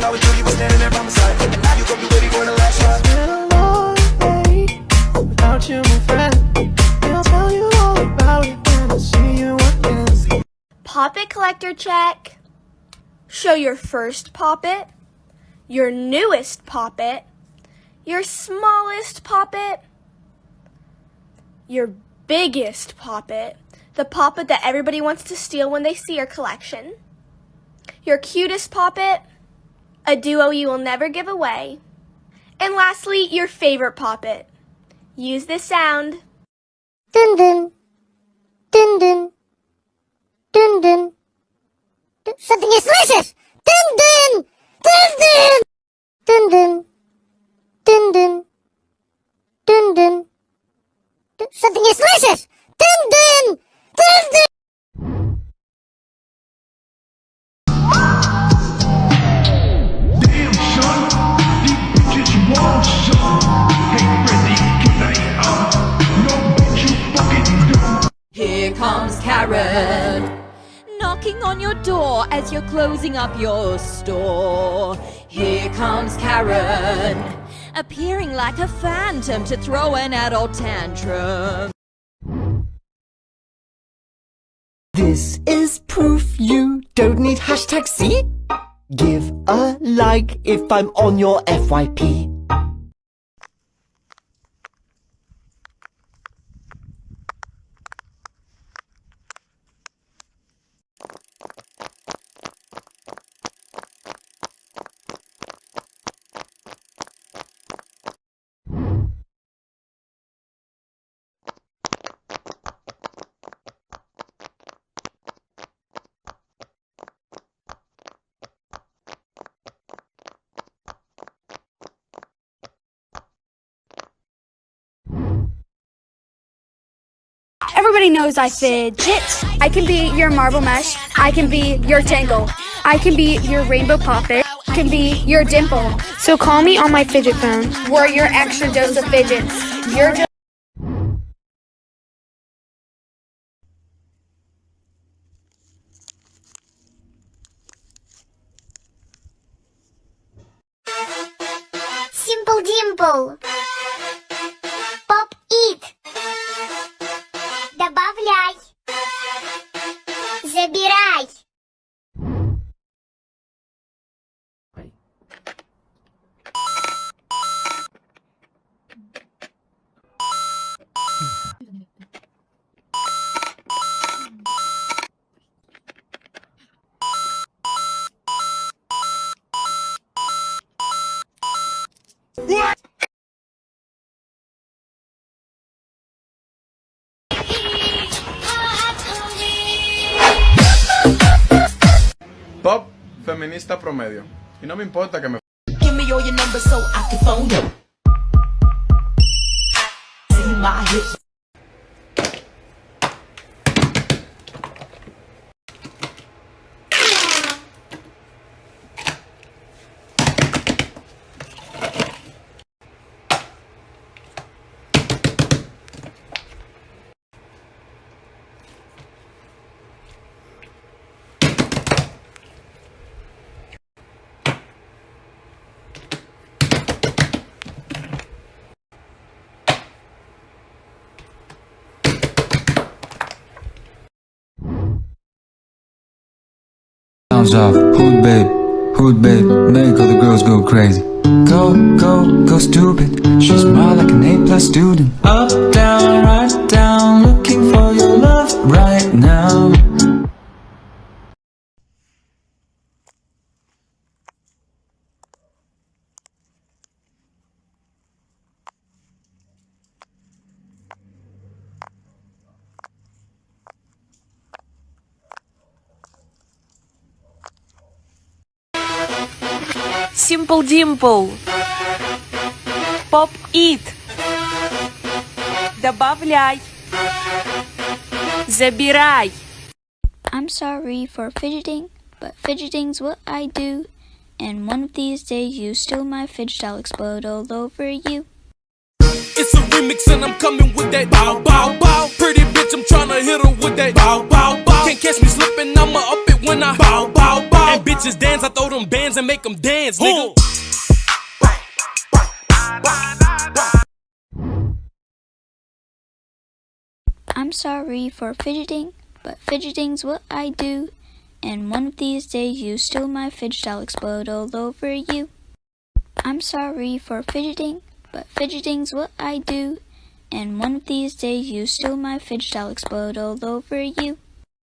I was you were standing there by my side. And now you gon' be waiting for the last shot. It's been a long day without you, my friend. And I'll tell you all about it when I see you again. Poppet collector check. Show your first poppet, your newest poppet, your smallest poppet, your biggest poppet, the poppet that everybody wants to steal when they see your collection, your cutest poppet, a duo you will never give away, and lastly, your favorite poppet. Use this sound. Dun dun. Dun dun. Dun dun. Something is delicious! Dun dun! Dun dun! Dun dun. Dun dun. Dun dun. Something is delicious! Dun dun! Dun dun! Damn, son, these bitches you want some. Hey, Freddy, can I, no bitch you fucking do. Here comes Karen, knocking on your door as you're closing up your store. Here comes Karen, appearing like a phantom to throw an adult tantrum. This is proof you don't need hashtag C. Give a like if I'm on your FYP. Everybody knows I fidget. I can be your marble mesh. I can be your tangle. I can be your rainbow poppet. I can be your dimple. So call me on my fidget phone. We're your extra dose of fidgets. You're just Simple Dimple. Pop It. Добавляй. Забирай. Pop feminista promedio. Y no me importa que me... Give me all your numbers so I can phone you. See my hips. Sounds off, hood babe, make all the girls go crazy. Go stupid, she smile like an A+ student. Up, down, right down, looking for your love right now. Simple Dimple. Pop It. Добавляй. Забирай. I'm sorry for fidgeting, but fidgeting's what I do. And one of these days you steal my fidget, I'll explode all over you. It's a remix and I'm coming with that bow, bow, bow. Pretty bitch, I'm tryna hit her with that bow, bow, bow. Can't catch me slipping, I'ma up it when I bow, bow, bow. And bitches dance, I throw them bands and make them dance, nigga. I'm sorry for fidgeting, but fidgeting's what I do. And one of these days you steal my fidget, I'll explode all over you. I'm sorry for fidgeting, but fidgeting's what I do. And one of these days you steal my fidget, I'll explode all over you.